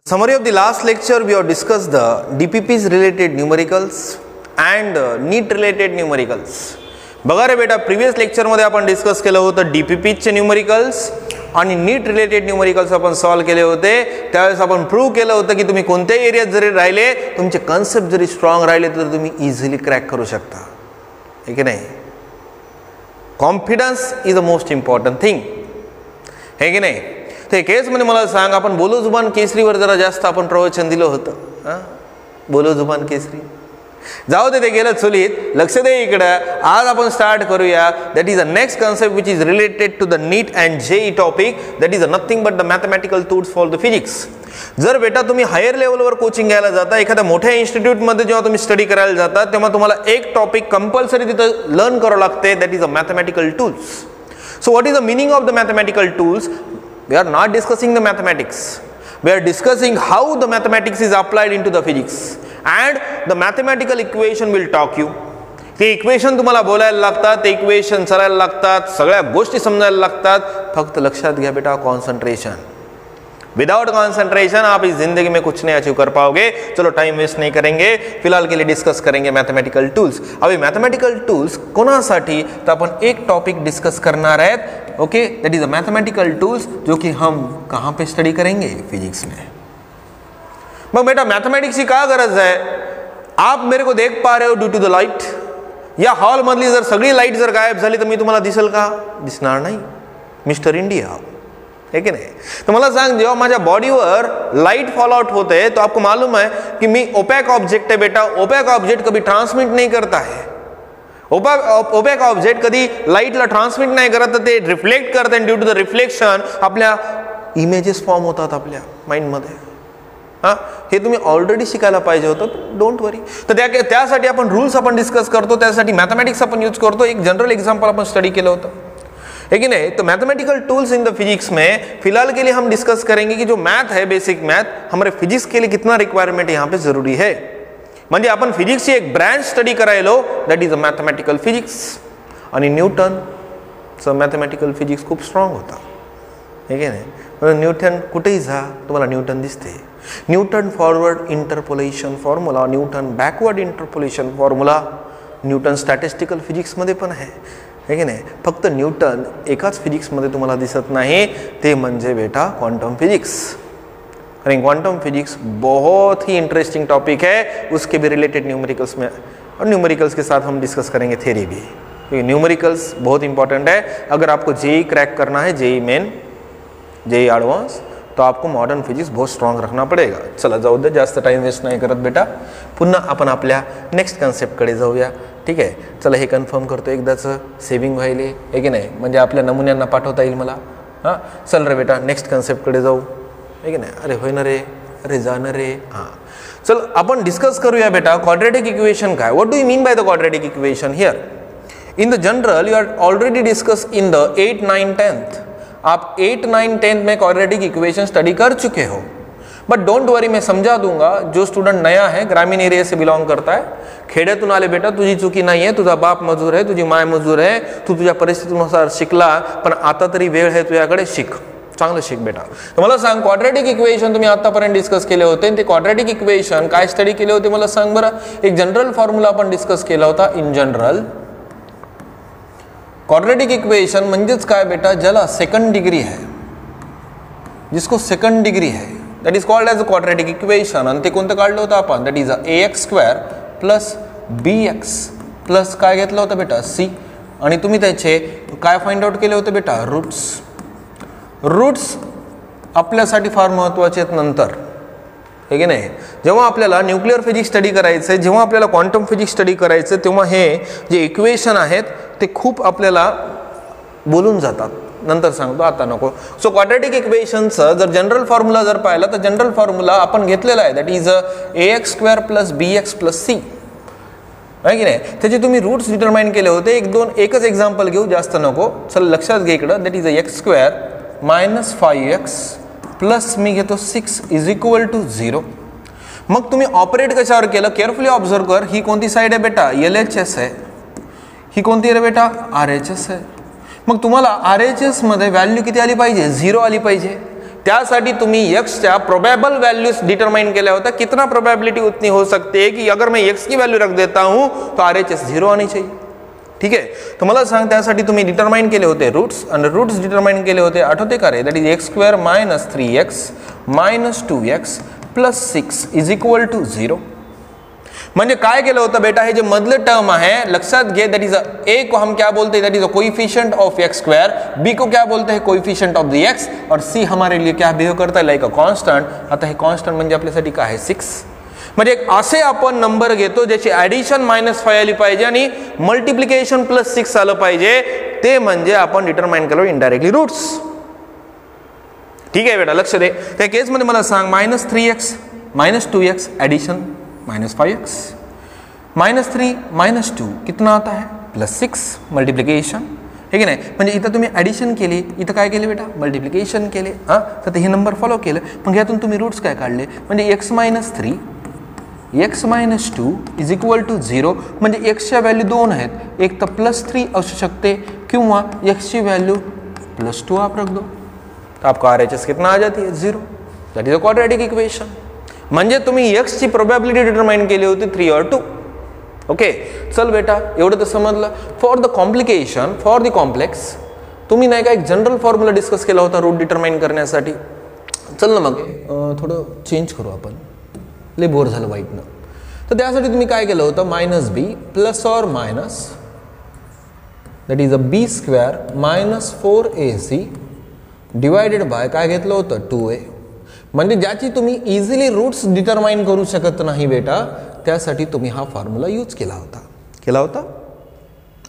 Summary of the last lecture, we have discussed the DPP's related numericals and NEET related numericals. बघा रे बेटा, previous lecture मध्ये आपण discuss केलं होतं DPP चे न्यूमरिकल्स आणि NEET रिलेटेड न्यूमरिकल्स आपण सॉल्व केले होते. त्यावेळेस आपण प्रूव्ह केलं होतं की तुम्ही कोणत्याही एरियात जरी राहिले, तुमचे कन्सेप्ट जरी स्ट्रॉंग राहिले तर तुम्ही इझिली क्रॅक करू शकता, है की नाही. Confidence is the most important thing, है की नाही. ते केस मध्ये मला सांग, आपण बोलो जुबान केसरीवर जरा जास्त आपण प्रवचन दिलं होतं. बोलो जुबान केसरी जाऊ दे, ते गेलं चुलीत. लक्ष दे इकडं. आज आपण स्टार्ट करूया. That is a next concept which is related to the NEET and JEE topic. That is a nothing but the mathematical tools for the physics. जर बेटा तुम्ही हायर लेवलवर कोचिंग घ्यायला जाता, एखाद्या मोठ्या इन्स्टिट्यूटमध्ये जेव्हा तुम्ही स्टडी करायला जाता, तेव्हा तुम्हाला एक टॉपिक कंपल्सरी तिथं लर्न करावं लागते. That is a mathematical tools. So what is the meaning of the mathematical tools? We are not discussing the mathematics. We are discussing how the mathematics is applied into the physics, and the mathematical equation will talk you. ते equation तुम्हाला बोलायला लागतात, ते equation करायला लागतात, सगळ्या गोष्टी समजायला लागतात. फक्त लक्षात घ्या बेटा, कॉन्सन्ट्रेशन. विदाउट कॉन्सेंट्रेशन आप इस जिंदगी में कुछ नहीं अचीव कर पाओगे. चलो टाइम वेस्ट नहीं करेंगे, फिलहाल के लिए डिस्कस करेंगे मैथमेटिकल टूल्स. अभी मैथमेटिकल टूल्स कोणासाठी, तर आपण एक टॉपिक डिस्कस करणार आहेत. Okay, that is a mathematical tools, जो कि हम कहाँ पे स्टडी करेंगे? फिजिक्स में. मग बेटा मैथमेटिक्स की क्या गरज है? आप मेरे को देख पा रहे हो ड्यू टू द लाइट. या हॉल मधली जर सगळी लाईट जर गायब झाली तर मी तुम्हाला दिसेल का? दिसणार नाही. मिस्टर इंडिया, है कि नहीं. तो मला सांग, जेव्हा माझ्या बॉडीवर लाइट फॉल आउट होते तो आपको मालूम है कि मी ओपैक ऑब्जेक्ट है बेटा. ओपैक ऑब्जेक्ट कभी ट्रांसमिट नहीं करता है. ओपैक ऑब्जेक्ट कधी लाईटला ट्रान्समिट नाही करत, तर ते रिफ्लेक्ट करते. ड्यू टू द रिफ्लेक्शन आपल्या इमेजेस फॉर्म होतात आपल्या माइंडमध्ये. हे तुम्ही ऑलरेडी शिकायला पाहिजे होतं. Don't worry. तर त्यासाठी आपण रूल्स आपण डिस्कस करतो, त्यासाठी मॅथमॅटिक्स आपण यूज करतो. एक जनरल एग्जाम्पल आपण स्टडी केलं होतं, है कि नहीं. तो mathematical tools in the physics में फिलहाल के लिए हम डिस्कस करेंगे कि जो मैथ है, बेसिक मैथ, हमारे फिजिक्स के लिए कितना रिक्वायरमेंट यहाँ पे जरूरी है. म्हणजे आपण फिजिक्सची एक ब्रांच स्टडी करायलो, that is a mathematical physics. आणि न्यूटनचं मॅथमॅटिकल फिजिक्स खूप स्ट्रॉंग होता, है की नाही. म्हणजे न्यूटन कुठेही जा तुम्हाला न्यूटन दिसते. Newton forward interpolation formula, Newton backward interpolation formula, Newton statistical फिजिक्समध्ये पण आहे, है की नाही. फक्त न्यूटन एकाच फिजिक्समध्ये तुम्हाला दिसत नाही, ते म्हणजे बेटा क्वांटम फिजिक्स. और क्वांटम फिजिक्स बहुत ही इंटरेस्टिंग टॉपिक है. उसके भी रिलेटेड न्यूमेरिकल्स में, और न्यूमेरिकल्स के साथ हम डिस्कस करेंगे थ्योरी भी, क्योंकि न्यूमेरिकल्स बहुत इंपॉर्टेंट है. अगर आपको जेई क्रैक करना है, जेई मेन, जेई एडवांस, तो आपको मॉडर्न फिजिक्स बहुत स्ट्रॉंग रखना पडेगा. चला जाऊ दे, जास्त टाइम वेस्ट नाही करत बेटा. पुन्हा आपण आपल्या नेक्स्ट कन्सेप्टकडे जाऊया. ठीक आहे, चला हे कन्फर्म करतो एकदाचं. सेव्हिंग व्हायले, आहे की नाही, म्हणजे आपल्या नमुन्यांना पाठवता येईल मला. हां, चल रे बेटा, नेक्स्ट कन्सेप्टकडे जाऊ, है की नाही. अरे होय ना रे, अरे जाणं रे. हां, चल आपण डिस्कस करूया बेटा क्वाड्रेटिक इक्वेशन काय. What do you mean by the quadratic equation here? In the general you are already discuss in the 8, 9, 10th. आप 8, 9, 10th में क्वाड्रेटिक इक्वेशन स्टडी कर चुके हो. बट डोंट वरी, मैं समझा दूंगा. जो स्टूडेंट नया है, ग्रामीण एरिया से बिलोंग करता है, खेड्यातून आले बेटा, तुझी चुकी नाही आहे. तुझा बाप मजूर आहे, तुझी माय मजूर आहे. तू तुझ्या परिस्थितीनुसार शिकला, पण आता तरी वेळ आहे तुझ्याकडे, शिक, चांगलं शिक बेटा. तर मला सांग, क्वाड्रेटिक इक्वेशन तुम्ही आतापर्यंत डिस्कस केले होते. ते क्वाड्रेटिक इक्वेशन काय स्टडी केले होते मला सांग बरं. एक जनरल फॉर्म्युला आपण डिस्कस केला होता. इन जनरल क्वाड्रेटिक इक्वेशन म्हणजेच काय बेटा, ज्याला सेकंड डिग्री है, जिसको सेकंड डिग्री है, that is called as a quadratic equation. आणि ते कोणतं काढलं होतं आपण? That is a ax² plus bx plus काय घेतलं होतं बेटा? c. आणि तुम्ही त्याचे काय फाइंड आउट केले होते बेटा? रूट्स. रूट्स आपल्यासाठी फार महत्त्वाचे आहेत नंतर, हे की नाही. जेव्हा आपल्याला न्यूक्लिअर फिजिक्स स्टडी करायचं आहे, जेव्हा आपल्याला क्वांटम फिजिक्स स्टडी करायचं आहे, तेव्हा हे जे इक्वेशन आहेत ते खूप आपल्याला बोलून जातात. नंतर सांगतो, आता नको. सो क्वाड्रेटिक इक्वेशनचं जर जनरल फॉर्म्युला जर पाहिला, तर जनरल फॉर्म्युला आपण घेतलेला आहे. That is ax² plus bx plus c, आहे की नाही. त्याचे तुम्ही रूट्स डिटरमाइन केले होते. एकच एक्झाम्पल घेऊ, जास्त नको. चल लक्षात घे इकडं. That is x² minus 5x plus मी घेतो 6 इज इक्वल टू 0. मग तुम्ही ऑपरेट कशावर केलं? केअरफुली ऑब्झर्व कर. ही कोणती साईड आहे बेटा? LHS आहे. ही कोणती आहे बेटा? RHS आहे. मग तुम्हाला RHS मध्ये व्हॅल्यू किती आली पाहिजे? 0 आली पाहिजे. त्यासाठी तुम्ही एक्सच्या प्रोबेबल व्हॅल्यूज डिटरमाइन केल्या होत्या. कितना प्रोबेबिलिटी उतनी हो सकती है कि अगर मैं एक्स की वैल्यू रख देता हूं तो RHS 0 आनी चाहिए. ठीक आहे. तर मला सांग त्यासाठी तुम्ही डिटरमाइन केले होते रूट्स आणि रूट्स डिटरमाइन केले होते आठवते का रे? That is x² - 3x - 2x + 6 = 0. म्हणजे काय केलं होतं बेटा, हे जे मधले टर्म आहे लक्षात घे, दैट इज ए को हम क्या बोलते हैं, that is a coefficient of x², B को क्या बोलते हैं, कोएफिशिएंट ऑफ द x, और सी हमारे लिए क्या बिहेव करता है, लाइक अ कांस्टंट. आता हे कांस्टंट म्हणजे आपल्यासाठी काय आहे 6. म्हणजे असे आपण नंबर घेतो ज्याची ॲडिशन -5 आली पाहिजे आणि मल्टिप्लिकेशन +6 आलं पाहिजे, ते म्हणजे आपण डिटरमाइन केलं इनडायरेक्टली रूट्स. ठीक आहे बेटा, लक्ष दे. त्या केस मध्ये मला सांग -3x - 2x ॲडिशन -5x -3 - 2 कितना आता है +6 मल्टिप्लिकेशन, है की नाही. म्हणजे इथं तुम्ही ॲडिशन केली, इथं काय केले बेटा, मल्टिप्लिकेशन केले. हां, तर हे नंबर फॉलो केलं. मग यातून तुम्ही रूट्स काय काढले, म्हणजे x - 3 x - 2 = 0. म्हणजे एक्सच्या व्हॅल्यू 2 आहेत, एक तर +3 असू शकते किंवा एक्सची व्हॅल्यू +2 आप रख दो, तो आपको RHS कितना आ जाती है 0. That is a quadratic equation. म्हणजे तुम्ही x ची प्रोबॅबिलिटी डिटरमाइन केली होती 3 और 2. ओके, चल बेटा एवढं तर समजलं. For the complication, for the complex तुम्ही नाही का एक जनरल फॉर्म्युला डिस्कस केला होता रूट डिटरमाइन करण्यासाठी. चल ना मग थोडं चेंज करू आपण, लय बोर झालं वाईटनं. तर त्यासाठी तुम्ही काय केलं होतं, -b ± that is a b² - 4ac divided by काय घेतलं होतं 2a. म्हणजे ज्याची तुम्ही इझिली रूट्स डिटरमाइन करू शकत नाही बेटा, त्यासाठी तुम्ही हा फॉर्म्युला यूज केला होता.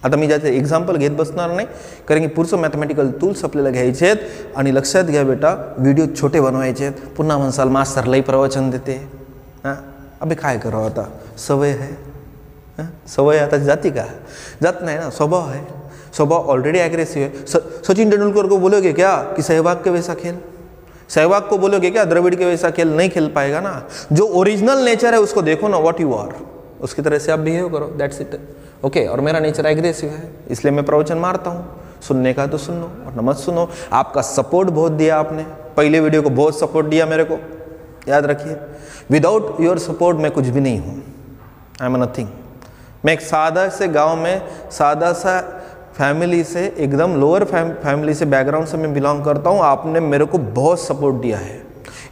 आता मी ज्याचे एक्झाम्पल घेत बसणार नाही, कारण की पुढचं मॅथमॅटिकल टूल्स आपल्याला घ्यायचे आहेत. आणि लक्षात घ्या बेटा, व्हिडिओ छोटे बनवायचे आहेत. पुन्हा म्हणसाल मास्तर लई प्रवचन देते. हां, अबे काय करावं आता, सवय आहे. सवय आता जाती का, जात नाही ना, स्वभाव है. स्वभाव ऑलरेडी एग्रेसिव है. सचिन तेंदुलकर को बोलोगे क्या कि सहवाग के वैसा खेल, सहवाग को बोलोगे क्या द्रविड़ के वैसा खेल, नहीं खेल पाएगा ना. जो ओरिजिनल नेचर है उसको देखो ना, व्हाट यू आर, उसकी तरह से आप बिहेव करो, दैट्स इट. ओके, और मेरा नेचर एग्रेसिव है, इसलिए मैं प्रवचन मारता हूँ. सुनने का तो सुनो और मत सुनो. आपका सपोर्ट बहुत दिया आपने, पहले वीडियो को बहुत सपोर्ट दिया मेरे को, याद रखिए. विदाउट योर सपोर्ट मैं कुछ भी नहीं हूँ. I am nothing. मैं एक सादा से गाँव में सादा सा फैमिली से, एकदम लोअर फैमिली से, बैकग्राउंड से मैं बिलोंग करता हूँ. आपने मेरे को बहुत सपोर्ट दिया है.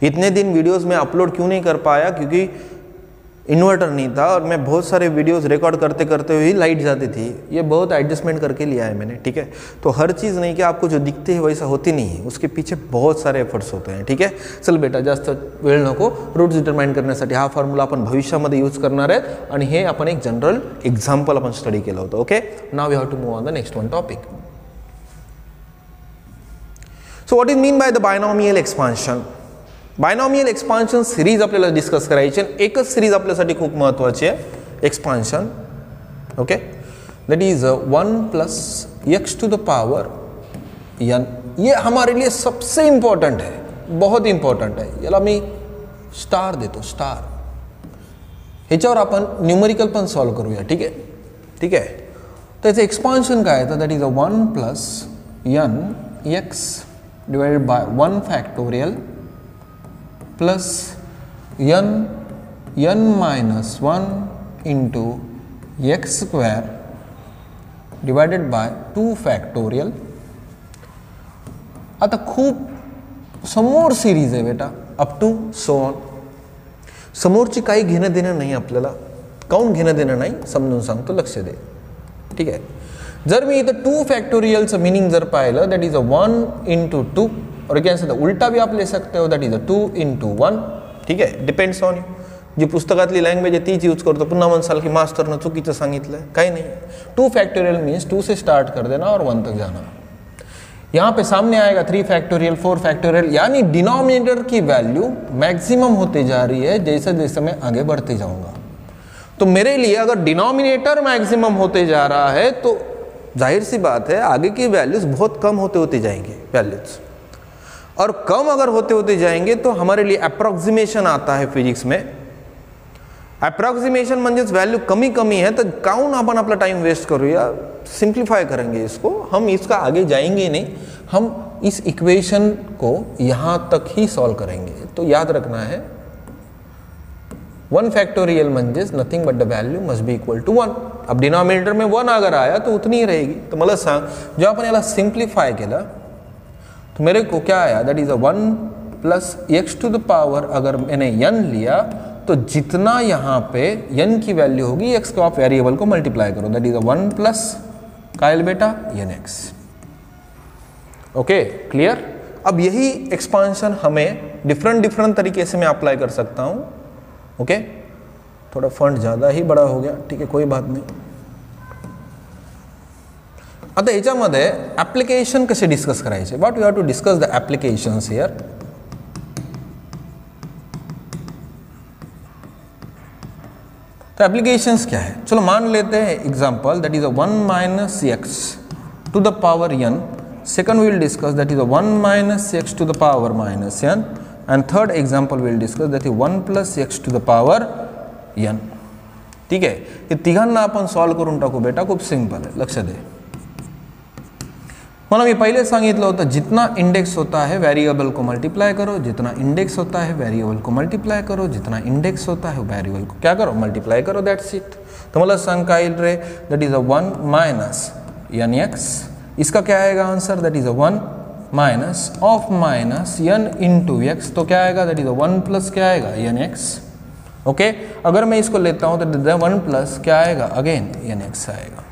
इतने दिन वीडियोस में अपलोड क्यों नहीं कर पाया, क्योंकि इन्वर्टर नहीं था और मैं बहुत सारे वीडियोस रिकॉर्ड करते करते हुए लाइट जाती थी. ये बहुत एडजस्टमेंट करके लिया है मैंने. ठीक है, तो हर चीज़ नहीं कि आपको जो दिखते है वैसा होती नहीं है, उसके पीछे बहुत सारे एफर्ट्स होते हैं. ठीक है, चल बेटा जास्त वेळ नको. रूट्स डिटरमाइन करण्यासाठी हा फॉर्म्युला आपण भविष्यामध्ये यूज करणार आहेत आणि हे आपण एक जनरल एक्झाम्पल आपण स्टडी केलं होतं. Okay, now we have to move on the next one topic. So what is mean by the binomial expansion. Binomial expansion series आपल्याला डिस्कस करायची. एकच सिरीज आपल्यासाठी खूप महत्त्वाची आहे, expansion. Okay, that is 1 + x⁴ n. ये हमारे लिए सबसे इंपॉर्टंट है, बहुत इंपॉर्टंट है. याला मी स्टार देतो, स्टार. ह्याच्यावर आपण न्यूमेरिकल पण सॉल्व करूया. ठीक आहे, ठीक आहे. त्याचं एक्सपान्शन काय आहे, that is 1 + n x divided by 1 factorial plus n -1 into x² divided by 2 factorial. आता खूप समोर सिरीज आहे बेटा, अप टू सो ऑन. समोरची काही घेणं देणं नाही आपल्याला. काऊन घेणं देणं नाही समजून सांगतो, लक्ष दे. ठीक आहे, जर मी इथं 2 फैक्टोरियलचं मीनिंग जर पाहिलं, दैट इज 1 × 2, और क्या से उल्टा भी आप ले सकते हो, दैट इज 2 × 1. ठीक आहे, डिपेंड्स ऑन यू. जी पुस्तकातली लँग्वेज आहे तीच यूज करतो. पुन्हा म्हणसाल की मास्टरनं चुकीचं सांगितलं, काही नहीं. 2 फैक्टोरियल मीन्स 2 से स्टार्ट कर देना और 1 तक जाना. यहाँ पे सामने आएगा 3 फैक्टोरियल 4 फैक्टोरियल, यानी डिनोमिनेटर की वैल्यू मैक्सिमम होते जा रही है जैसे जैसे मैं आगे बढ़ते जाऊंगा. तो मेरे लिए अगर डिनोमिनेटर मैक्सिमम होते जा रहा है तो जाहिर सी बात है आगे की वैल्यूज बहुत कम होते जाएंगे वैल्यूज. और कम अगर होते जाएंगे तो हमारे लिए अप्रॉक्सिमेशन आता है फिजिक्स में. अप्रॉक्सिमेशन म्हणजे वैल्यू कमी है, तो काउन अपन अपना टाइम वेस्ट करूया, सिंप्लीफाई करेंगे इसको. हम इसका आगे जाएंगे नहीं, हम इस इक्वेशन को यहां तक ही सॉल्व करेंगे। तो याद रखना है 1 फैक्टोरियल म्हणजेच nothing but the value must be equal to 1। अब डिनॉमिनेटर में 1 अगर आया तो उतनी ही रहेगी। तो मला सांग, जो आपण याला सिंप्लीफाय केलं तो मेरे को क्या आया, that is a 1 plus x to the power, अगर मैंने n लिया तो जितना यहाँ पे n की वैल्यू होगी x को आप वेरिएबल को मल्टीप्लाई करो, दैट इज 1 प्लस कायल बेटा nx। Okay, clear. अब यही एक्सपांशन हमें डिफरेंट तरीके से मैं अप्लाई कर सकता हूँ। ओके, थोड़ा फंड ज़्यादा ही बड़ा हो गया, ठीक है, कोई बात नहीं। आता ह्याच्यामध्ये ॲप्लिकेशन कसे डिस्कस करायचे, what we have to discuss the applications here. तो एप्लीकेशंस क्या है, चलो मान लेते हैं example, that is 1 minus x to the power n। Second we will discuss that is 1 minus x to the power minus n। And third example we will discuss that is 1 plus x to the power n। ठीक है, हे तिघांना आपण solve करून टाकू बेटा, खूप simple है, लक्ष दे। मला मी पहले सांगितलं होतं, जितना इंडेक्स होता है वेरिएबल को मल्टीप्लाई करो, जितना इंडेक्स होता है वेरिएबल को मल्टीप्लाई करो, जितना इंडेक्स होता है वेरिएबल को क्या करो, मल्टीप्लाई करो, दैट्स इट। तो मला सांग काय येईल रे, that is 1 minus n x, इसका क्या आएगा answer, that is 1 minus of minus n into x, तो क्या आएगा, दैट इज 1 प्लस क्या आएगा एन एक्स। ओके, अगर मैं इसको लेता हूँ तो 1 प्लस क्या आएगा, अगेन एन एक्स आएगा।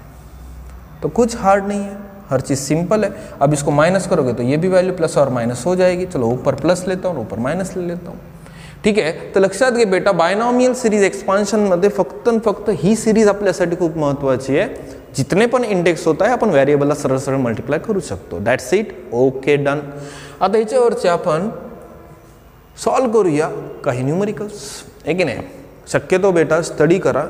तो कुछ हार्ड नहीं है, हर चीज़ सिंपल है। अब इसको माइनस करोगे तो ये भी वैल्यू प्लस और माइनस हो जाएगी। चलो ऊपर प्लस लेता हूँ, ऊपर माइनस ले लेता हूँ, ठीक आहे। तर लक्षात घे बेटा, बायनॉमियल सिरीज एक्सपान्शनमध्ये फक्त ही सिरीज आपल्यासाठी खूप महत्त्वाची आहे। जितने पण इंडेक्स होत आहे आपण व्हेरिएबलला सरळ सरळ मल्टिप्लाय करू शकतो, दॅट्स इट। Okay, done. आता ह्याच्यावरचे आपण सॉल्व करूया काही न्यूमेरिकल्स, आहे की नाही। शक्यतो बेटा स्टडी करा,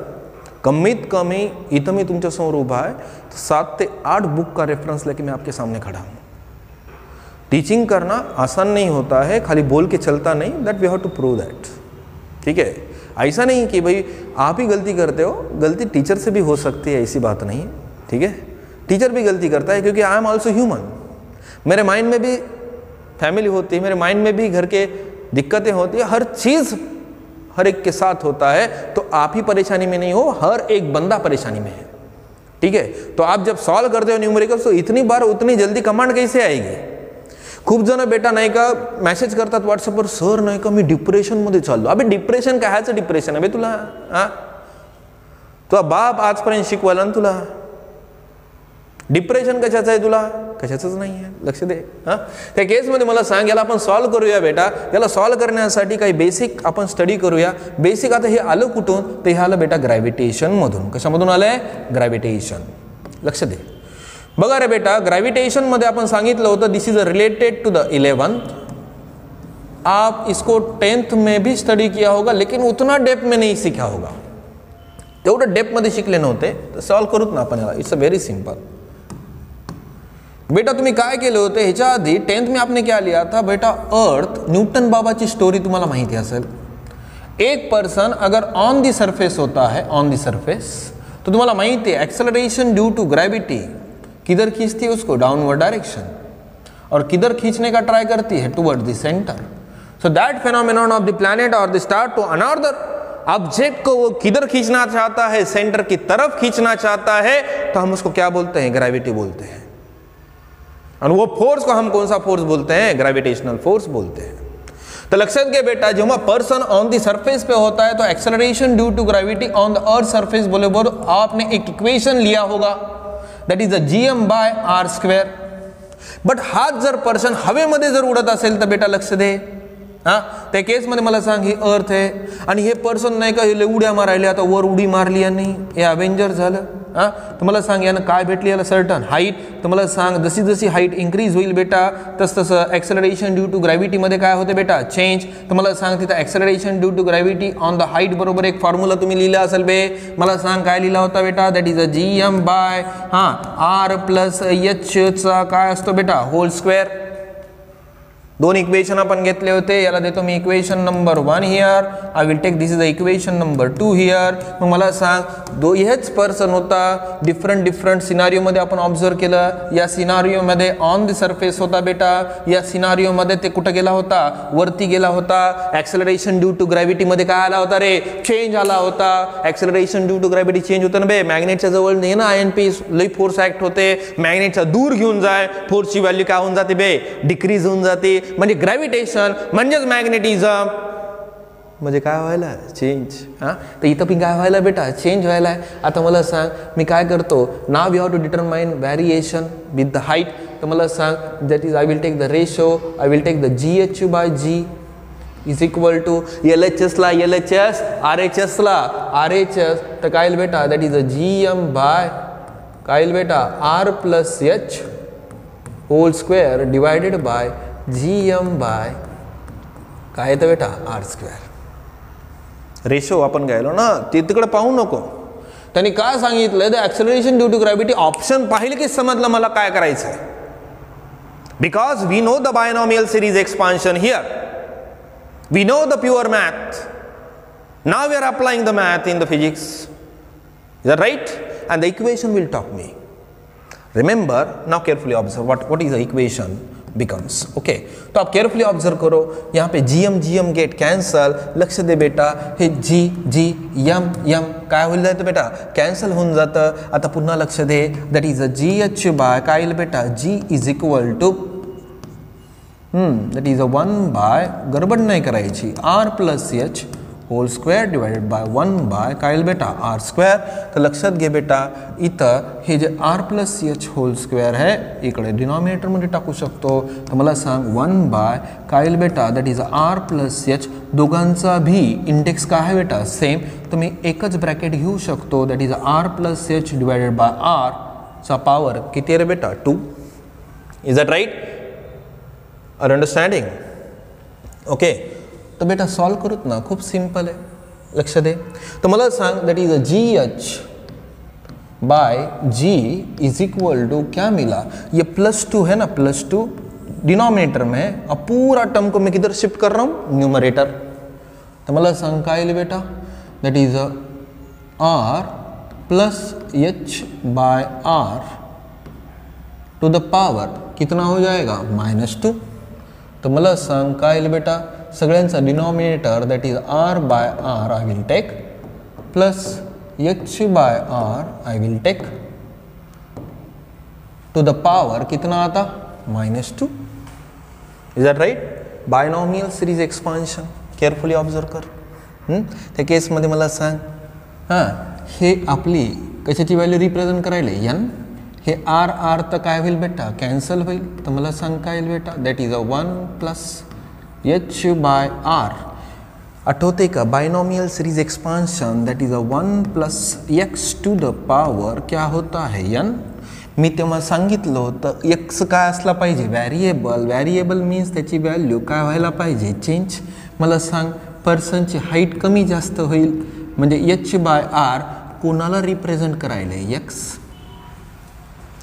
कमीत कमी इतना मैं तुमच्या समोर उभा है तो 7 से 8 बुक का रेफरेंस लेके मैं आपके सामने खड़ा हूँ। टीचिंग करना आसान नहीं होता है, खाली बोल के चलता नहीं, that we have to prove that. ठीक है, ऐसा नहीं कि भाई आप ही गलती करते हो, गलती टीचर से भी हो सकती है, ऐसी बात नहीं है। ठीक है, टीचर भी गलती करता है, क्योंकि आई एम ऑल्सो ह्यूमन। मेरे माइंड में भी फैमिली होती है, मेरे माइंड में भी घर के दिक्कतें होती है, हर चीज़ हर एक के साथ होता है। तो आप ही परेशानी में नहीं हो, हर एक बंदा परेशानी में है। ठीक है, तो आप जब सॉल्व करते हो न्यूमेरिकल्स तो इतनी बार उतनी जल्दी कमांड कैसे आएगी। खूप जण बेटा नाही का मेसेज करतात व्हॉट्सअपवर, सर नाही का मी डिप्रेशनमध्ये चाललो। अबे डिप्रेशन कायचं डिप्रेशन आहे बे तुला, हा तुझा बाप आजपर्यंत शिकवायला ना तुला। डिप्रेशन कशाचं आहे तुला, कशाचंच नाही आहे, लक्ष दे। हां, त्या केसमध्ये मला सांग, याला आपण सॉल्व करूया बेटा। याला सॉल्व करण्यासाठी काही बेसिक आपण स्टडी करूया। बेसिक आता हे आलं कुठून, ते हे आलं बेटा ग्रॅव्हिटेशन मधून। कशामधून आलंय, ग्रॅव्हिटेशन। लक्ष दे बघा रे बेटा, ग्रॅव्हिटेशन मध्ये आपण सांगितलं होतं this is related to the 11th। आप इसको 10th में भी स्टडी किया होगा, लेकिन उतना डेप्थ में नहीं सीखा होगा, तेवढं डेप्थ मध्ये शिकले नव्हते। तर सॉल्व करूत ना आपण याला, इट्स अ व्हेरी सिंपल। बेटा तुम्ही काय केले होते ह्याच्या आधी 10th में आपने क्या लिया था बेटा, अर्थ। न्यूटन बाबाची स्टोरी तुम्हाला माहिती असेल। एक पर्सन अगर ऑन द सरफेस होता है, ऑन द सरफेस, तो तुम्हाला माहिती है एक्सेलरेशन ड्यू टू ग्रेविटी किधर खींचती है उसको, डाउनवर्ड डायरेक्शन, और किधर खींचने का ट्राई करती है, toward the centre. So that phenomenon of the planet और the star to another object को वो किधर खींचना चाहता है, सेंटर की तरफ खींचना चाहता है, तो हम उसको क्या बोलते हैं, ग्रेविटी बोलते हैं। और वो फोर्स को हम कौन सा फोर्स बोलते हैं, ग्रेविटेशनल फोर्स बोलते हैं। तो लक्षात घे बेटा, जेव्हा पर्सन ऑन द सरफेस पे होता है तो acceleration due to gravity on the earth surface बोले बोलो, आपने एक इक्वेशन लिया होगा, दैट इज gm/r²। बट हाच जर पर्सन हवेमध्ये जर उडत असेल तर बेटा लक्ष दे, हा त्या केसमध्ये मला सांग, ही अर्थ आहे आणि हे पर्सन नाही का हे उड्या मारायले, आता वर उडी मारली आणि हे अवेंजर झालं। हा, तर मला सांग यानं काय भेटली, याला सर्टन हाईट। तर मला सांग जशी जशी हाईट इन्क्रीज होईल बेटा, तसं एक्सेलरेशन ड्यू टू ग्रॅव्हिटीमध्ये काय होते बेटा, चेंज। तर मला सांग तिथं acceleration due to gravity on the height बरोबर एक फॉर्म्युला तुम्ही लिहिला असेल बे, मला सांग काय लिहिला होता बेटा, दॅट इज gm/r + h चा काय असतो बेटा, होल स्क्वेअर। दोन इक्वेशन आपण घेतले होते, याला देतो मी equation number 1 here, I will take this is the equation number 2 here. मग मला सांग हेच पर्सन होता, डिफरंट सिनारिओमध्ये आपण ऑब्झर्व केलं. या सिनारिओमध्ये ऑन द सरफेस होता बेटा, या सिनारिओमध्ये ते कुठं गेला होता, वरती गेला होता. ॲक्सेलरेशन ड्यू टू ग्रॅव्हिटीमध्ये काय आला होता रे, चेंज आला होता. Acceleration due to gravity change होतं ना बे, मॅग्नेटच्या जवळ नाही ना आयन पीस, लई फोर्स ॲक्ट होते, मॅग्नेटचा दूर घेऊन जाय, फोर्सची व्हॅल्यू काय होऊन जाते बे, डिक्रीज होऊन जाते. म्हणजे ग्रॅव्हिटेशन म्हणजेच मॅग्नेटिझम, म्हणजे काय व्हायला, चेंज. हां, तर इथं पण काय व्हायला बेटा, चेंज व्हायला आहे. आता मला सांग मी काय करतो, now you have to determine variation with the height. तर मला सांग that is I will take the ratio, I will take the GH by G is equal to LHSला LHS, RHSला RHS, तर काय येईल बेटा, that is a GM by काय येईल बेटा, R plus H whole square divided by GM by काय येतं बेटा, R स्क्वेअर. रेशो आपण घ्यायलो ना, ते तिकडे पाहू नको. त्यांनी काय सांगितलं, the acceleration due to gravity option पाहिले की समजलं मला काय करायचं आहे. Because we know the binomial series expansion here, we know the pure math, now we are applying the math in the physics. Is that right? And the equation will talk me. Remember now carefully observe what is the equation becomes. Okay, तो आप carefully observe करो, यहाँ पे GM get cancel. लक्ष दे बेटा, हे G M काय होईल जातं बेटा, कॅन्सल होऊन जातं. आता पुन्हा लक्ष दे, that is a GH by काय येईल बेटा, G is equal to that is a 1 by गडबड नाही करायची, R plus H whole square divided by 1 by काय येईल बेटा, R स्क्वेअर. तर लक्षात घे बेटा, इथं हे जे R plus H whole square आहे इकडे डिनॉमिनेटरमध्ये टाकू शकतो. तर मला सांग 1 बाय काय येईल बेटा, that is R plus H, दोघांचा भी इंडेक्स काय आहे बेटा, सेम. तर मी एकच ब्रॅकेट घेऊ शकतो, that is R plus H divided by R चा पॉवर किती रे बेटा, 2. Is that right? Are understanding? Okay, तर बेटा सॉल्व करूत ना, खूप सिंपल आहे. लक्ष दे, तर मला सांग that is a GH by G is equal to क्या मिला, ये +2 है ना, +2 डिनोमिनेटर में, अब पूरा टर्म को मैं किधर शिफ्ट कर रहा हूँ, न्यूमरेटर. तो मला सांग काय येईल बेटा, that is a R plus H by R to the power कितना हो जाएगा, -2. तर मला सांग काय येईल बेटा, सगळ्यांचा denominator that is R by R I will take, plus H by R I will take to the power कितना आता, -2. Is that right? Binomial series expansion carefully observe कर. त्या केसमध्ये मला सांग, हां हे आपली कशाची व्हॅल्यू रिप्रेझेंट करायला n, हे R तर काय होईल बेटा, कॅन्सल होईल. तर मला सांग काय येईल बेटा, that is a 1 plus H by R. आठवते का, binomial series expansion that is a 1 plus x to the power क्या होता है n. मी तेव्हा सांगितलं होतं x काय असला पाहिजे, व्हॅरिएबल मीन्स त्याची व्हॅल्यू काय व्हायला पाहिजे, चेंज. मला सांग पर्सनची हाईट कमी जास्त होईल, म्हणजे H बाय R कोणाला रिप्रेझेंट करायला, x.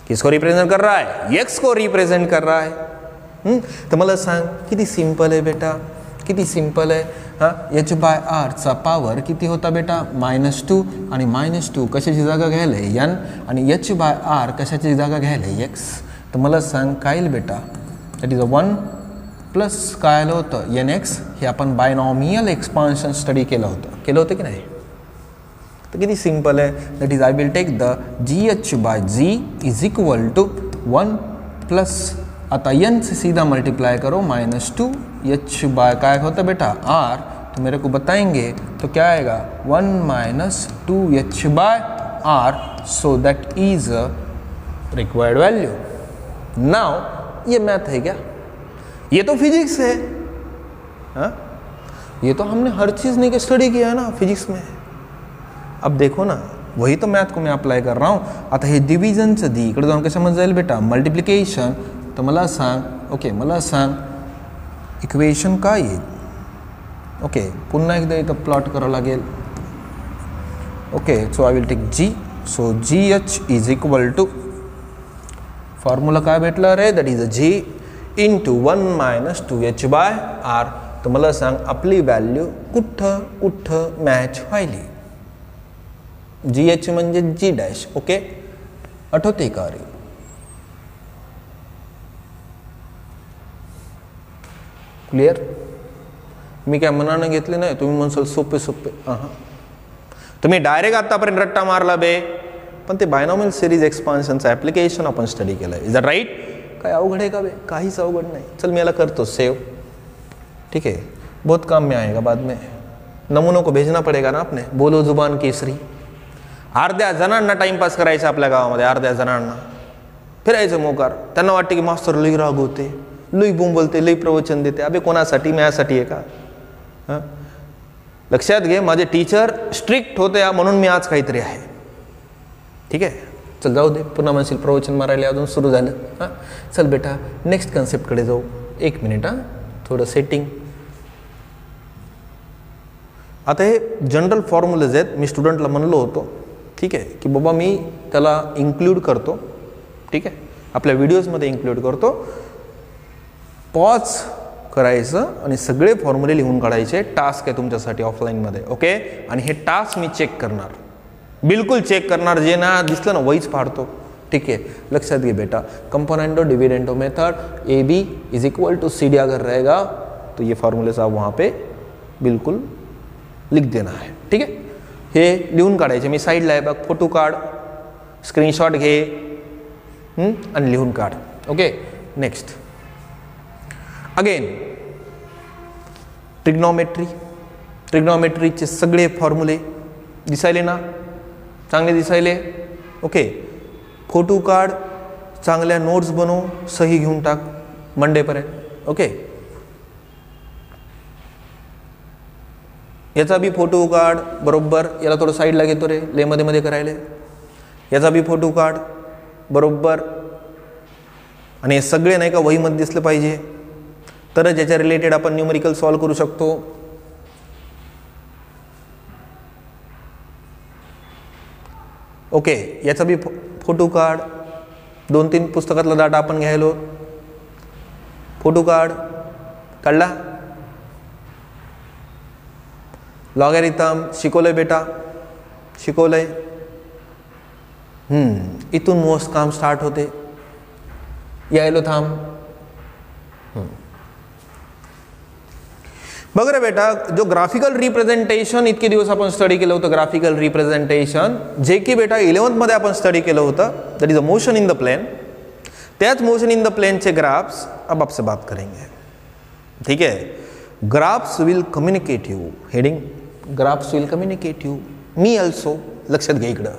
किसको रिप्रेजेंट कर रहा है, x को रिप्रेजेंट कर रहा है. तर मला सांग किती सिंपल आहे बेटा, किती सिंपल आहे. हां, H बाय R चा पावर किती होता बेटा, -2, आणि -2 कशाची जागा घ्यायला n, आणि H बाय R कशाची जागा घ्यायला x. तर मला सांग काय येईल बेटा, दॅट इज अ 1 प्लस काय आलं होतं, nx. हे आपण बायनॉमियल एक्सपान्शन स्टडी केलं होतं की नाही. तर किती सिंपल आहे, that is I will take the GH by G is equal to 1 plus, आता n से सीधा मल्टीप्लाई करो, -2 H बाय काय होता बेटा, R. तो मेरे को बताएंगे तो क्या आएगा, 1 - 2 H by R. So that is a required value. Now ये मैथ है क्या, ये तो फिजिक्स है. हाँ, ये तो हमने हर चीज़ नहीं के स्टडी किया है ना फिजिक्स में. अब देखो ना, वही तो मैथ को मैं अप्लाई कर रहा हूँ. आता हे डिव्हिजनचं दी इकडे जाऊन कशामध्ये जाईल बेटा, मल्टिप्लिकेशन. तर मला सांग, ओके मला सांग इक्वेशन काय येईल. ओके, पुन्हा एकदा इथं प्लॉट करावं लागेल. Okay, so I will take G. So GH is equal to, formula काय भेटला रे, that is a G into 1 minus 2h by R. तर मला सांग आपली व्हॅल्यू कुठं कुठं मॅच व्हायली. GH म्हणजे G डॅश. ओके, आठवते का रे? क्लिअर? मी काय मनानं घेतले नाही, तुम्ही म्हणसाल सोपे सोपे. तुम्ही डायरेक्ट आतापर्यंत रट्टा मारला बे, पण ते बायनॉमियल सिरीज एक्सपान्शनचं ॲप्लिकेशन आपण स्टडी केलं आहे. Is that right? काय अवघड आहे का बे? काहीच अवघड नाही. चल मी याला करतो सेव. ठीक है, बहुत काम में आएगा बाद में. नमूनों को भेजना पडेगा ना आपने. बोलो जुबान केसरी. अर्ध्या जणांना टाइमपास करायचं आपल्या गावामध्ये, अर्ध्या जणांना फिरायचं मोकार. त्यांना वाटते की मास्तर लई राग होते, लई बोंबलते, लई प्रवचन देते. अबे कोणासाठी? माझ्यासाठी आहे का? हां, लक्षात घे, माझे टीचर स्ट्रिक्ट होते म्हणून मी आज काहीतरी आहे. ठीक आहे, चल जाऊ दे. पुन्हा म्हणशील प्रवचन मारायला अजून सुरू झालं. हां, चल बेटा नेक्स्ट कन्सेप्टकडे जाऊ. एक मिनिट. हां, थोडं सेटिंग. आता हे जनरल फॉर्म्युलेज आहेत. मी स्टुडंटला म्हणलो होतो, ठीक आहे, की बाबा मी त्याला इन्क्लूड करतो. ठीक आहे, आपल्या व्हिडिओजमध्ये इन्क्लूड करतो. पॉज करायचं आणि सगळे फॉर्म्युले लिहून काढायचे. टास्क आहे तुमच्यासाठी ऑफलाईनमध्ये. ओके, आणि हे टास्क मी चेक करणार, बिल्कुल चेक करणार. जे ना दिसलं ना वहीच फाडतो. ठीक है, लक्षात घे बेटा. Componendo dividendo method AB is equal to CD अगर रहेगा तो ये फार्मूले आप वहाँ पे बिल्कुल लिख देना है. ठीक है, हे लिहून काढायचे. मी साईडला आहे बघ, फोटो काढ, स्क्रीनशॉट घे आणि लिहून काढ. Okay, next. Again trigonometry. ट्रिग्नॉमेट्रीचे सगळे फॉर्म्युले दिसायले ना, चांगले दिसायले. ओके, फोटो काढ, चांगल्या नोट्स बनव, सही घेऊन टाक मंडेपर्यंत. ओके, याचा बी फोटो काढ बरोबर. याला थोडं साईडला घेतो रे, ले मध्ये मध्ये करायला. याचा बी फोटो काढ बरोबर. आणि हे सगळे नाही का वहीमध्ये दिसलं पाहिजे, तरच याच्या रिलेटेड आपण न्यूमेरिकल सॉल्व करू शकतो. ओके, याचा बी फोटो काढ. 2-3 पुस्तकातला डाटा आपण घ्यायलो. फोटो काढ, काढला. लॉगॅरिथम शिकवलंय बेटा, शिकवलंय. इथून मोस्ट काम स्टार्ट होते. यायलो थांब. बघ रे बेटा, जो ग्राफिकल रिप्रेझेंटेशन इतके दिवस आपण स्टडी केलं होतं, ग्राफिकल रिप्रेझेंटेशन जे की बेटा 11th मध्ये आपण स्टडी केलं होतं, that is a motion in the plane. त्याच मोशन इन द प्लेनचे ग्राफ्स अब आपसे बात करेंगे. ठीक है, graphs will communicate you. Heading, graphs will communicate you, me also. लक्षात घे इकडं.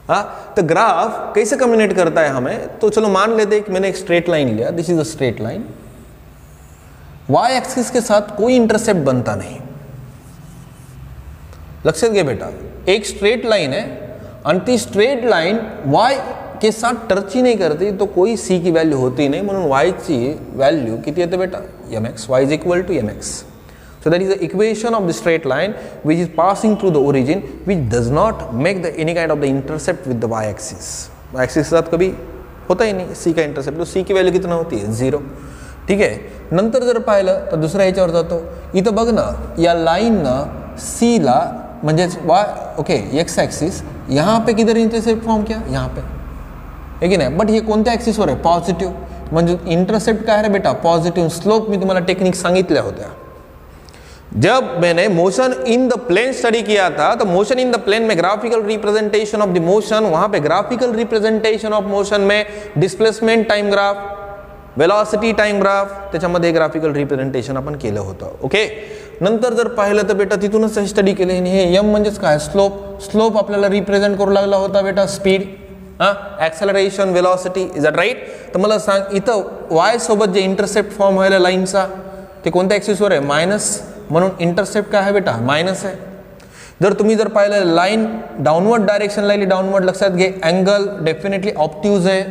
हाँ, तो ग्राफ कैसे कम्युनिकेट करता है हमें? तो चलो मान लेते हैं कि मैंने एक स्ट्रेट लाइन लिया. This is a straight line. Y axis के साथ कोई इंटरसेप्ट बनता नहीं. लक्षात घे बेटा, एक स्ट्रेट लाइन है आणि ती स्ट्रेट लाइन वाई के साथ टच ही नहीं करती, तो कोई सी की वैल्यू होती नहीं. म्हणून वाई ची वैल्यू किती येते बेटा? mx. y is equal to mx. So that is the equation of the straight line which is passing through the origin, which does not make the any kind of the intercept with the y axis. y axis के साथ कभी होता ही नहीं c का intercept. तो c की value कितना होती है? 0. ठीक आहे. नंतर जर पाहिलं तर दुसऱ्या ह्याच्यावर जातो. इथं बघ ना, या लाईननं सी ला म्हणजेच वाय, ओके, एक्स ॲक्सिस यहाँ पे किधर इंटरसेप्ट फॉर्म किया? यहाँ पे, है की नाही? बट हे कोणत्या ॲक्सिसवर आहे? पॉझिटिव्ह. म्हणजे इंटरसेप्ट काय आहे बेटा? पॉझिटिव्ह. स्लोप मी तुम्हाला टेक्निक सांगितल्या होत्या. जब मैंने motion in the plane study किया था, तो मोशन इन द प्लेन में graphical representation of the motion, वहां पे ग्राफिकल रिप्रेजेंटेशन ऑफ मोशन में displacement time graph, velocity time graph, त्याच्यामध्ये ग्राफिकल रिप्रेझेंटेशन आपण केलं होतं. ओके, नंतर जर पाहिलं तर बेटा तिथूनच स्टडी केले. आणि हे एम म्हणजेच काय? स्लोप. स्लोप आपल्याला रिप्रेझेंट करू लागला होता बेटा speed, acceleration, velocity. Is that right? तर मला सांग, इथं वाय सोबत जे इंटरसेप्ट फॉर्म व्हायला लाईनचा, ते कोणत्या ॲक्सिसवर आहे? मायनस. म्हणून इंटरसेप्ट काय आहे बेटा? मायनस आहे. जर तुम्ही जर पाहिलं लाईन डाऊनवर्ड डायरेक्शन लाईली, डाऊनवर्ड, लक्षात घे. अँगल डेफिनेटली ऑप्ट्यूज आहे.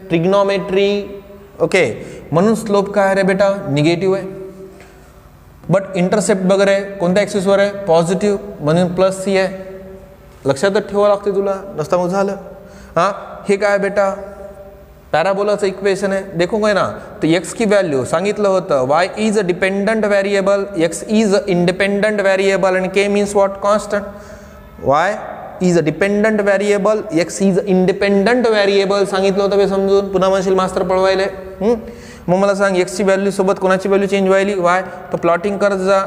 ट्रिग्नॉमेट्री, ओके, म्हणून स्लोप काय आहे रे बेटा? निगेटिव्ह आहे. बट इंटरसेप्ट वगैरे कोणत्या ॲक्सिसवर आहे? पॉझिटिव्ह, म्हणून प्लस सी आहे. लक्षातच ठेवावं लागते तुला, नसता मग झालं. हां, हे काय बेटा? पॅराबोलाचं इक्वेशन आहे, देखो काय ना, तर x की व्हॅल्यू सांगितलं होतं y is a dependent variable, x is a independent variable आणि k means what, constant. y is a dependent variable, x is independent variable सांगितलं होतं बे समजून. पुन्हा म्हणशील मास्तर पळवायले. मग मला सांग x ची व्हॅल्यू सोबत कोणाची व्हॅल्यू चेंज व्हायली, y, तर प्लॉटिंग करत जा.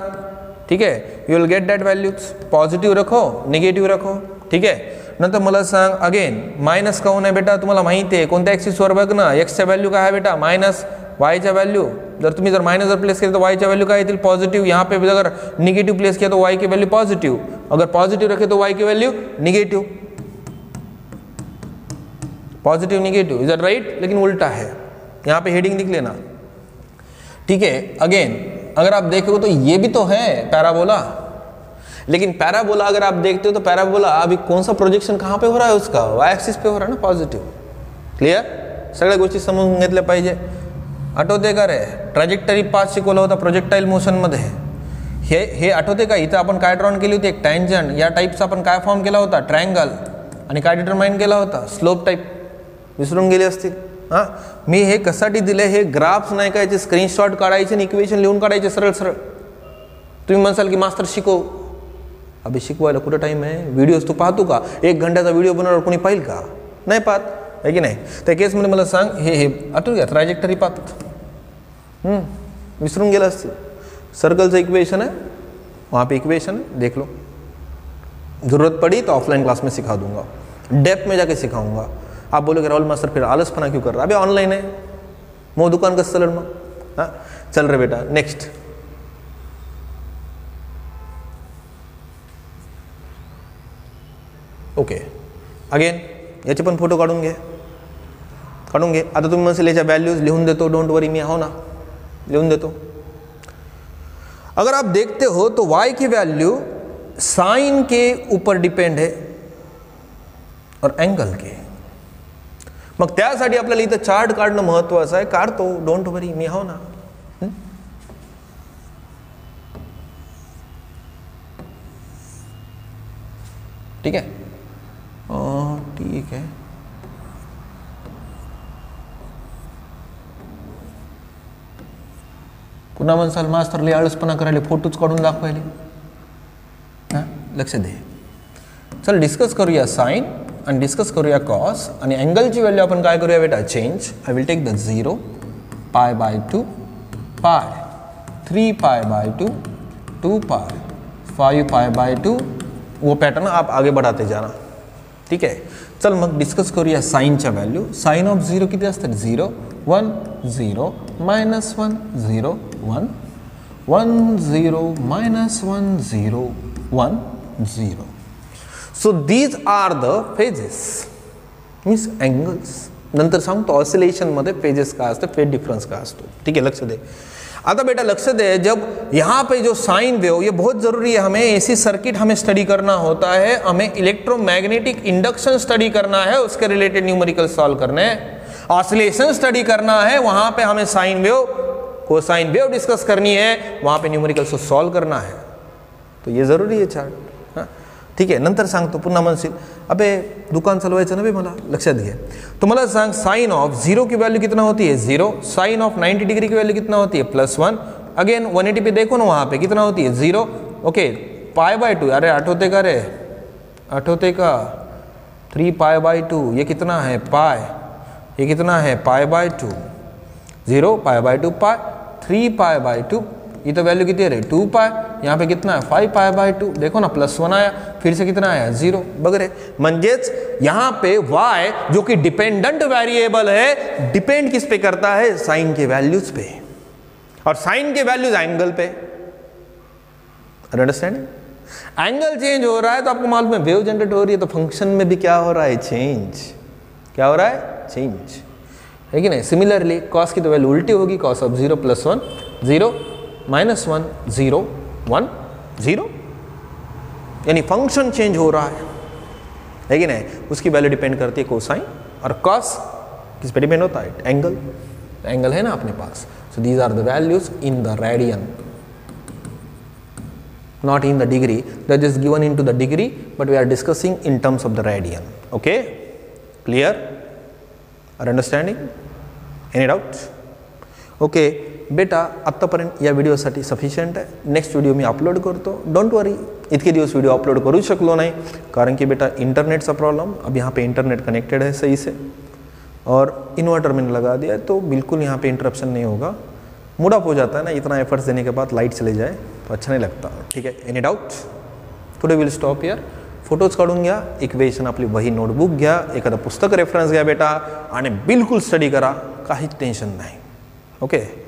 ठीक आहे, you will get that values. Positive रखो, निगेटिव्ह रखो. ठीक आहे. नंतर मला सांग अगेन मायनस काऊन आहे बेटा, तुम्हाला माहिती आहे कोणत्या ॲक्सिसवर बघ ना, एक्सच्या व्हॅल्यू काय आहे बेटा, मायनस, वायच्या व्हॅल्यू जर तुम्ही जर माइनस जर प्लेस किया तो वाई की वैल्यू क्या येतील पॉजिटिव. यहाँ पे अगर निगेटिव प्लेस किया तो वाई की वैल्यू पॉजिटिव, अगर पॉजिटिव रखे तो वाई की value negative. Positive negative, is that right? लेकिन उल्टा है, यहाँ पे हेडिंग लिख लेना. ठीक है. अगेन अगर आप देखोगे तो ये भी तो है पैराबोला, लेकिन पैराबोला अगर आप देखते हो तो पैराबोला अभी कौन सा प्रोजेक्शन कहाँ पे हो रहा है उसका, वाई एक्सिस पे हो रहा है ना, पॉझिटिव. क्लियर? सगळ्या गोष्टी समजून घेतल्या पाहिजे. आठवते का रे, ट्रॅजेक्टरी पाथ शिकवला होता प्रोजेक्टाईल मोशनमध्ये. हे आठवते का, इथं आपण काय ड्रॉन केली होती, एक टँजंट या टाईपचा आपण काय फॉर्म केला होता, ट्रायंगल, आणि काय डिटरमाइन केला होता, स्लोप टाईप. विसरून गेले असतील. हां, मी हे कशासाठी दिले, हे ग्राफ्स नाही का, याचे स्क्रीनशॉट काढायचे आणि इक्वेशन लिहून काढायचे सरळ सरळ. तुम्ही म्हणसाल की मास्टर शिकव, अभि शिकवायला कुठं टाईम आहे, व्हिडिओज तू पाहतो का, 1 घंट्याचा व्हिडिओ बनवणार कोणी पाहिल का, नाही पाहत आहे की नाही. त्या केसमध्ये मला सांग, हे आठवू घ्या ट्रॅजेक्टरी पाथ, विसरून गेला असतील. सर्कलचं इक्वेशन है, वहाँ पे इक्वेशन है, देख लो. ज़रूरत पड़ी तो ऑफलाइन क्लास में सिखा दूंगा, डेप्थ में जाके सिखाऊंगा. आप बोलोगे राहुल मास्टर फिर आलसपना क्यों कर रहा, अभी ऑनलाइन है, मो दुकान कसं चलर मग. हाँ चल रे बेटा. Next okay. अगेन याचे पण फोटो काढून घे. आता तुम्ही म्हणसाल याच्या व्हॅल्यूज लिहून देतो, डोंट वरी, मी हो ना, लिहून देतो. अगर आप देखते हो तो y की वैल्यू साइन के ऊपर डिपेंड है और एंगल के. मग त्यासाठी आपल्याला इथं चार्ट काढणं महत्त्वाचं आहे. काढतो, डोंट वरी, मी हो ना. ठीक है, ठीक है. पुन्हा म्हणसाल मास्तर लय आळसपणा करायला, फोटोच काढून दाखवायले. हां, लक्ष दे. चल डिस्कस करूया साइन आणि डिस्कस करूया कॉस, आणि अँगलची व्हॅल्यू आपण काय करूया बेटा, change. I will take the 0, π/2, π, 3π/2, 2π, 5π/2. वो पैटर्न आप आगे बढ़ाते जाना. ठीक है. चल मग डिस्कस करूया साइनच्या व्हॅल्यू. साइन ऑफ 0 किती असतात, 0, 1, 0, -1, 0, 1, 1, 0, -1, 0, 1, 0. So these are the phases, means angles. नंतर सांगतो ऑसिलेशन मध्ये फेजेस काय असते, फेज डिफरेंस काय असतो. ठीक है, लक्ष दे. आता बेटा लक्ष्य दे, जब यहाँ पे जो साइन वेव, ये बहुत ज़रूरी है, हमें एसी सर्किट हमें स्टडी करना होता है, हमें इलेक्ट्रोमैग्नेटिक इंडक्शन स्टडी करना है, उसके रिलेटेड न्यूमेरिकल सॉल्व करने हैं, ऑसिलेशन स्टडी करना है, वहाँ पे हमें sine wave, cosine wave discuss करनी है, वहाँ पे न्यूमेरिकल्स सॉल्व करना है. तो ये ज़रूरी है चार्ट. हाँ ठीक आहे. नंतर सांगतो, पुन्हा म्हणशील अबे दुकान चालवायचं ना बे मला, लक्षात घे. तो मला सांग साइन ऑफ 0 की वैल्यू कितना होती है, 0. साइन ऑफ 90 डिग्री की वैल्यू कितना होती है, +1. अगेन 180 पे देखो ना, वहाँ पे कितना होती है, 0. ओके. π/2, अरे आठवते का रे, आठवते का, 3π/2, ये कितना है पाई, ये कितना है π/2, 0, π/2 पाई, 3π/2. इथं वैल्यू किती आहे रे, 2π. यहाँ पे कितना है 5π/2. देखो ना, +1 आया, फिर से कितना आया, 0. बघ रे, म्हणजेच यहाँ पे y जो कि डिपेंडेंट वेरिएबल है, डिपेंड किस पे करता है, साइन के वैल्यूज पे, और साइन के वैल्यूज एंगल पे. अंडरस्टैंड? एंगल चेंज हो रहा है तो आपको मालूम है वेव जनरेट हो रही है, तो फंक्शन में भी क्या हो रहा है, चेंज. क्या हो रहा है, चेंज, है कि नहीं. सिमिलरली कॉस की तो वैल्यू उल्टी होगी, कॉस ऑफ 0 +1, 0, -1, 0, 1, 0, यानी फंक्शन चेंज हो रहा है कि नहीं. उसकी वैल्यू डिपेंड करती है कोसाइन, और कॉस किस पे डिपेंड होता है, एंगल. एंगल है ना अपने पास. So these are the values in the radian, not in the degree. That is given into the degree, but we are discussing in terms of the radian. Okay, clear? Are understanding? Any doubt? Okay बेटा, आत्तापर्यंत या व्हिडिओसाठी sufficient आहे. Next video मी upload करतो. Don't worry, इतके दिवस video upload करू शकलो नहीं कारण कि बेटा इंटरनेट का प्रॉब्लम. अब यहाँ पे इंटरनेट कनेक्टेड है सही से और इन्वर्टर मैंने लगा दिया है, तो बिल्कुल यहाँ पे इंटरप्शन नहीं होगा. मूड अप हो जाता है ना, इतना एफर्ट्स देने के बाद लाइट चले जाए तो अच्छा नहीं लगता. ठीक है, any doubt? Today will stop here. Photos काढून घ्या, इक्वेशन आपली वही नोटबुक घ्या, एखादा पुस्तक रेफरन्स घ्या बेटा आणि बिल्कुल स्टडी करा, काहीच टेन्शन नाही. ओके.